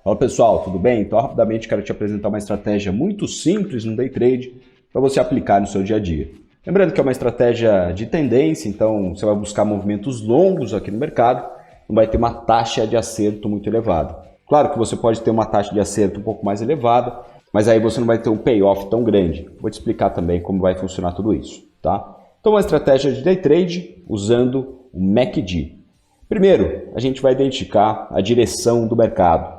Fala pessoal, tudo bem? Então rapidamente quero te apresentar uma estratégia muito simples no day trade para você aplicar no seu dia a dia. Lembrando que é uma estratégia de tendência, então você vai buscar movimentos longos aqui no mercado, não vai ter uma taxa de acerto muito elevada. Claro que você pode ter uma taxa de acerto um pouco mais elevada, mas aí você não vai ter um payoff tão grande. Vou te explicar também como vai funcionar tudo isso, tá? Então uma estratégia de day trade usando o MACD. Primeiro, a gente vai identificar a direção do mercado.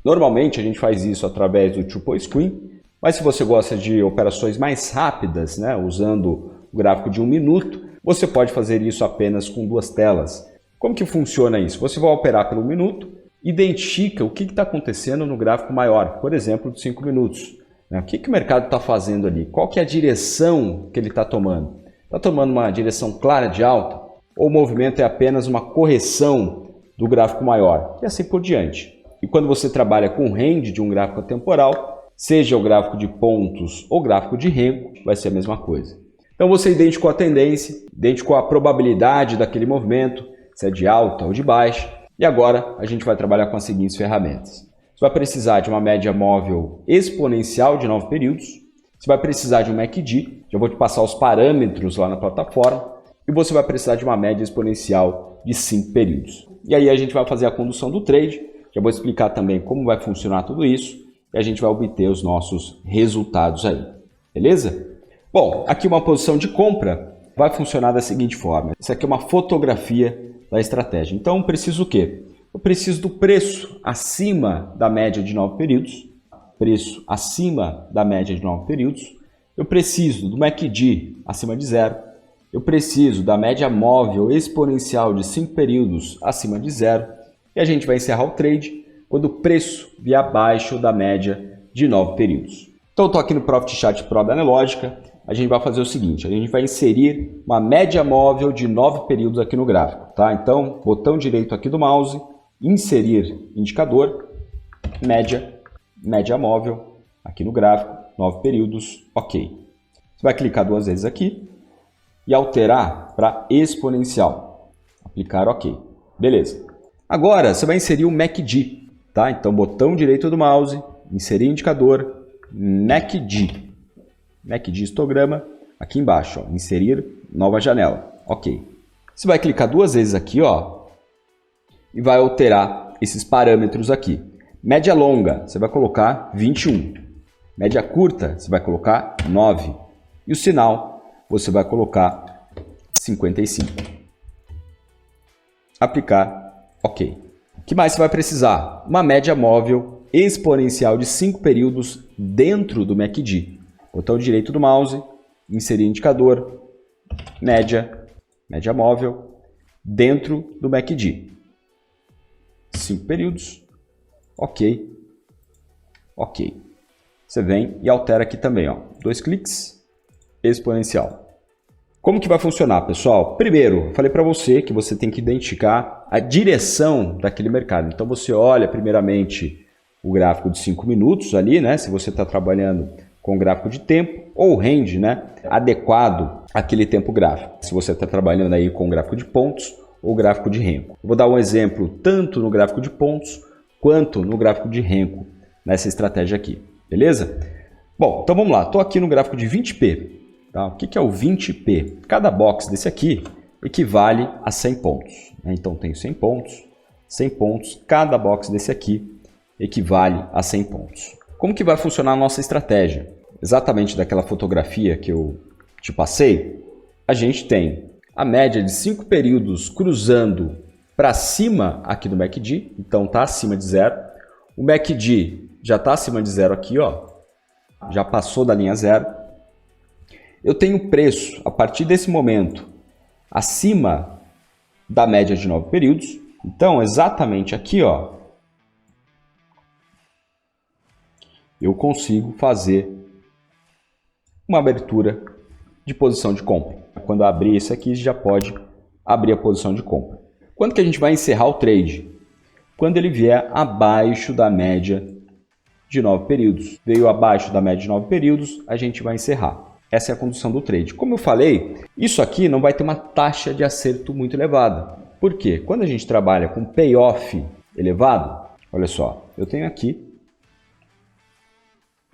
Normalmente a gente faz isso através do Triple Screen, mas se você gosta de operações mais rápidas, né, usando o gráfico de 1 minuto, você pode fazer isso apenas com 2 telas. Como que funciona isso? Você vai operar pelo 1 minuto, identifica o que está acontecendo no gráfico maior, por exemplo, de 5 minutos. O que o mercado está fazendo ali? Qual que é a direção que ele está tomando? Está tomando uma direção clara de alta? Ou o movimento é apenas uma correção do gráfico maior? E assim por diante. E quando você trabalha com range de um gráfico temporal, seja o gráfico de pontos ou gráfico de renco, vai ser a mesma coisa. Então você identificou a tendência, identificou a probabilidade daquele movimento, se é de alta ou de baixa, e agora a gente vai trabalhar com as seguintes ferramentas. Você vai precisar de uma média móvel exponencial de 9 períodos, você vai precisar de um MACD, já vou te passar os parâmetros lá na plataforma, e você vai precisar de uma média exponencial de 5 períodos. E aí a gente vai fazer a condução do trade. Já vou explicar também como vai funcionar tudo isso e a gente vai obter os nossos resultados aí, beleza? Bom, aqui uma posição de compra vai funcionar da seguinte forma. Isso aqui é uma fotografia da estratégia. Então eu preciso o quê? Eu preciso do preço acima da média de 9 períodos, preço acima da média de 9 períodos. Eu preciso do MACD acima de 0. Eu preciso da média móvel exponencial de 5 períodos acima de 0. E a gente vai encerrar o trade quando o preço vier abaixo da média de 9 períodos. Então eu estou aqui no Profit Chart Pro da Anelógica. A gente vai fazer o seguinte, a gente vai inserir uma média móvel de 9 períodos aqui no gráfico. Tá? Então, botão direito aqui do mouse, inserir indicador, média móvel aqui no gráfico, 9 períodos, ok. Você vai clicar 2 vezes aqui e alterar para exponencial. Aplicar ok. Beleza. Agora, você vai inserir o MACD, tá? Então, botão direito do mouse, inserir indicador, MACD. MACD histograma, aqui embaixo, ó, inserir nova janela. Ok. Você vai clicar 2 vezes aqui, ó, e vai alterar esses parâmetros aqui. Média longa, você vai colocar 21. Média curta, você vai colocar 9. E o sinal, você vai colocar 55. Aplicar. Ok. O que mais você vai precisar? Uma média móvel exponencial de 5 períodos dentro do MACD. Botão direito do mouse, inserir indicador, média móvel dentro do MACD. 5 períodos. Ok. Ok. Você vem e altera aqui também, ó. 2 cliques, exponencial. Como que vai funcionar, pessoal? Primeiro, eu falei para você que você tem que identificar a direção daquele mercado. Então você olha primeiramente o gráfico de 5 minutos ali, né? Se você está trabalhando com gráfico de tempo ou range, né? Adequado àquele tempo gráfico. Se você está trabalhando aí com gráfico de pontos ou gráfico de renco. Eu vou dar um exemplo tanto no gráfico de pontos quanto no gráfico de renco nessa estratégia aqui, beleza? Bom, então vamos lá. Estou aqui no gráfico de 20p. Tá? O que é o 20p? Cada box desse aqui equivale a 100 pontos. Então, tenho 100 pontos, 100 pontos. Cada box desse aqui equivale a 100 pontos. Como que vai funcionar a nossa estratégia? Exatamente daquela fotografia que eu te passei, a gente tem a média de 5 períodos cruzando para cima aqui do MACD. Então, está acima de 0. O MACD já está acima de 0 aqui, ó. Já passou da linha 0. Eu tenho preço, a partir desse momento, acima da média de 9 períodos. Então, exatamente aqui, ó, eu consigo fazer uma abertura de posição de compra. Quando eu abrir isso aqui, já pode abrir a posição de compra. Quando que a gente vai encerrar o trade? Quando ele vier abaixo da média de 9 períodos. Veio abaixo da média de 9 períodos, a gente vai encerrar. Essa é a condução do trade. Como eu falei, isso aqui não vai ter uma taxa de acerto muito elevada. Por quê? Quando a gente trabalha com payoff elevado, Olha só, eu tenho aqui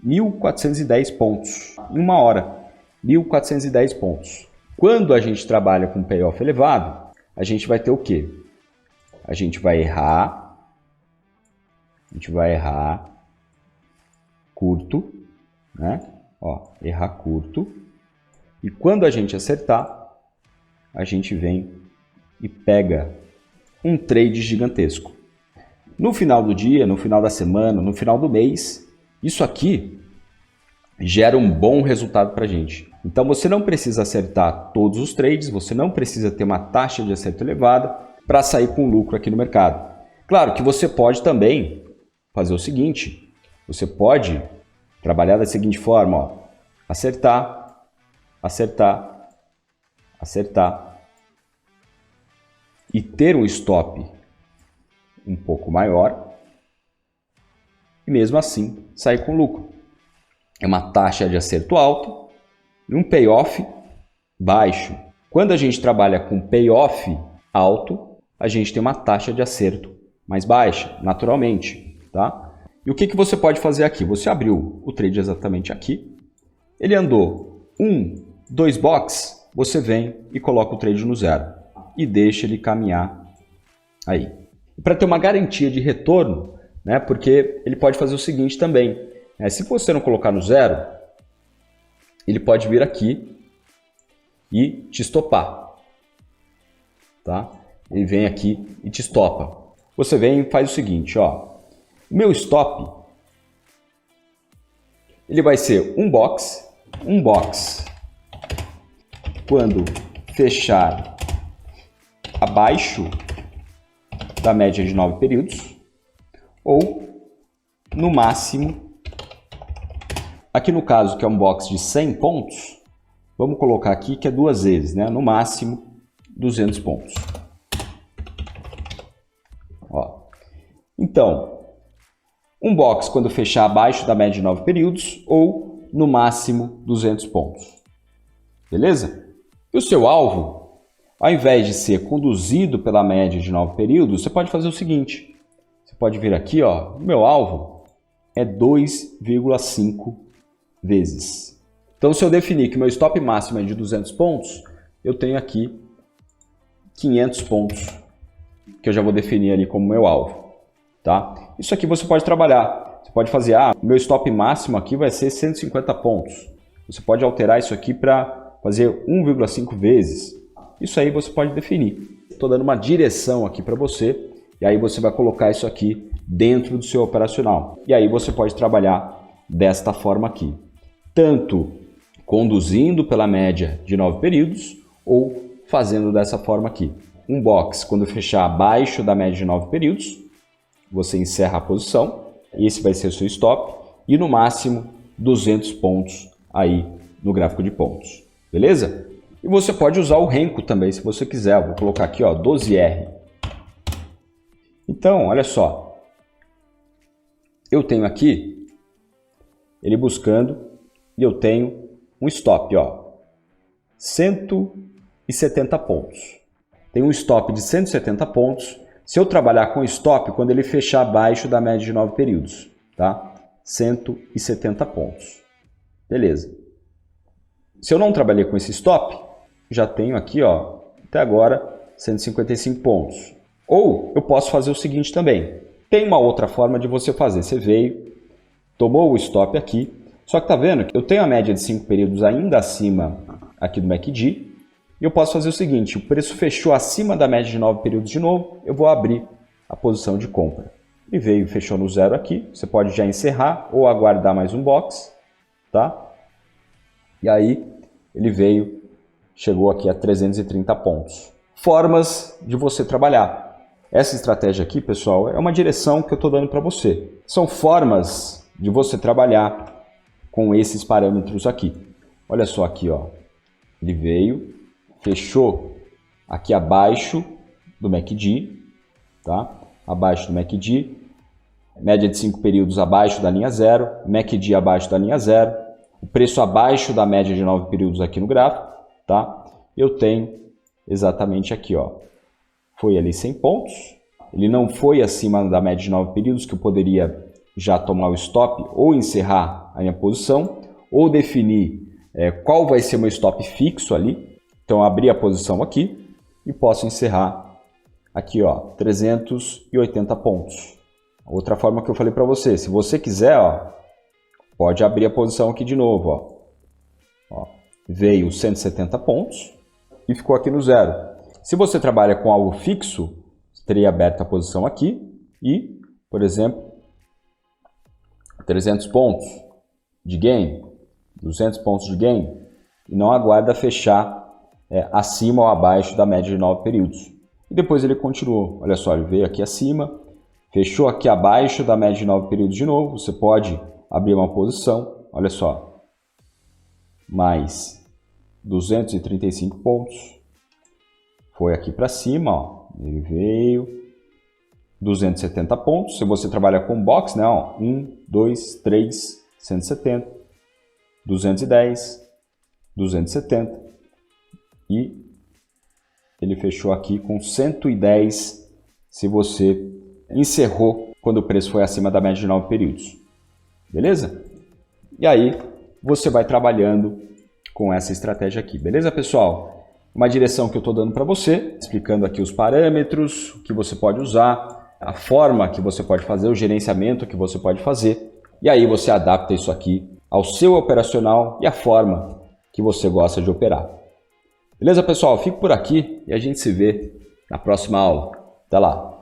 1.410 pontos em uma hora. 1.410 pontos. Quando a gente trabalha com payoff elevado, a gente vai ter o quê? A gente vai errar curto, né? Ó, errar curto. E quando a gente acertar, a gente vem e pega um trade gigantesco. No final do dia, no final da semana, no final do mês, isso aqui gera um bom resultado para a gente. Então você não precisa acertar todos os trades, você não precisa ter uma taxa de acerto elevada para sair com lucro aqui no mercado. Claro que você pode também fazer o seguinte, você pode trabalhar da seguinte forma, ó, acertar, acertar, acertar e ter um stop um pouco maior e mesmo assim sair com lucro. É uma taxa de acerto alta e um payoff baixo. Quando a gente trabalha com payoff alto, a gente tem uma taxa de acerto mais baixa, naturalmente, tá? E o que você pode fazer aqui? Você abriu o trade exatamente aqui, ele andou 2 box, você vem e coloca o trade no zero e deixa ele caminhar aí. Para ter uma garantia de retorno, né, porque ele pode fazer o seguinte também, se você não colocar no zero, ele pode vir aqui e te estopar, tá? Ele vem aqui e te estopa. Você vem e faz o seguinte, ó, o meu stop, ele vai ser um box quando fechar abaixo da média de 9 períodos, ou no máximo, aqui no caso que é um box de 100 pontos, vamos colocar aqui que é 2 vezes, né? No máximo 200 pontos. Ó. Então, um box quando fechar abaixo da média de 9 períodos, ou no máximo 200 pontos. Beleza? E o seu alvo, ao invés de ser conduzido pela média de 9 períodos, você pode fazer o seguinte. Você pode vir aqui, ó, o meu alvo é 2,5 vezes. Então, se eu definir que o meu stop máximo é de 200 pontos, eu tenho aqui 500 pontos, que eu já vou definir ali como meu alvo. Tá? Isso aqui você pode trabalhar. Você pode fazer, o meu stop máximo aqui vai ser 150 pontos. Você pode alterar isso aqui para fazer 1,5 vezes. Isso aí você pode definir. Estou dando uma direção aqui para você e aí você vai colocar isso aqui dentro do seu operacional. E aí você pode trabalhar desta forma aqui. Tanto conduzindo pela média de 9 períodos ou fazendo dessa forma aqui. Um box, quando fechar abaixo da média de 9 períodos, você encerra a posição, esse vai ser o seu stop, e no máximo 200 pontos aí no gráfico de pontos, beleza? E você pode usar o Renko também, se você quiser. Eu vou colocar aqui, ó, 12R. Então, olha só, eu tenho aqui ele buscando e eu tenho um stop, ó, 170 pontos. Tem um stop de 170 pontos. Se eu trabalhar com stop, quando ele fechar abaixo da média de 9 períodos, tá? 170 pontos. Beleza. Se eu não trabalhei com esse stop, já tenho aqui, ó, até agora 155 pontos. Ou eu posso fazer o seguinte também. Tem uma outra forma de você fazer. Você veio, tomou o stop aqui, só que tá vendo que eu tenho a média de 5 períodos ainda acima aqui do MACD. E eu posso fazer o seguinte, o preço fechou acima da média de 9 períodos de novo, eu vou abrir a posição de compra. Ele veio e fechou no zero aqui, você pode já encerrar ou aguardar mais um box, tá? E aí ele veio, chegou aqui a 330 pontos. Formas de você trabalhar. Essa estratégia aqui, pessoal, é uma direção que eu estou dando para você. São formas de você trabalhar com esses parâmetros aqui. Olha só aqui, ó. Ele veio, fechou aqui abaixo do MACD, tá? Abaixo do MACD, média de 5 períodos abaixo da linha zero, MACD abaixo da linha zero, o preço abaixo da média de 9 períodos aqui no gráfico, tá? Eu tenho exatamente aqui, ó, foi ali 100 pontos, ele não foi acima da média de 9 períodos, que eu poderia já tomar o stop ou encerrar a minha posição, ou definir qual vai ser o meu stop fixo ali. Então, abrir a posição aqui e posso encerrar aqui, ó, 380 pontos. Outra forma que eu falei para você, se você quiser, ó, pode abrir a posição aqui de novo. Ó. Veio 170 pontos e ficou aqui no zero. Se você trabalha com algo fixo, você teria aberto a posição aqui e, por exemplo, 300 pontos de gain, 200 pontos de gain, e não aguarda fechar acima ou abaixo da média de 9 períodos. E depois ele continuou. Olha só, ele veio aqui acima, fechou aqui abaixo da média de 9 períodos de novo. Você pode abrir uma posição, olha só, mais 235 pontos. Foi aqui para cima, ó. Ele veio 270 pontos. Se você trabalha com box, né, ó, 1, 2, 3, 170, 210, 270 e ele fechou aqui com 110 se você encerrou quando o preço foi acima da média de 9 períodos. Beleza? E aí você vai trabalhando com essa estratégia aqui. Beleza, pessoal? Uma direção que eu estou dando para você, explicando aqui os parâmetros que você pode usar, a forma que você pode fazer, o gerenciamento que você pode fazer. E aí você adapta isso aqui ao seu operacional e à forma que você gosta de operar. Beleza, pessoal? Fico por aqui e a gente se vê na próxima aula. Até lá!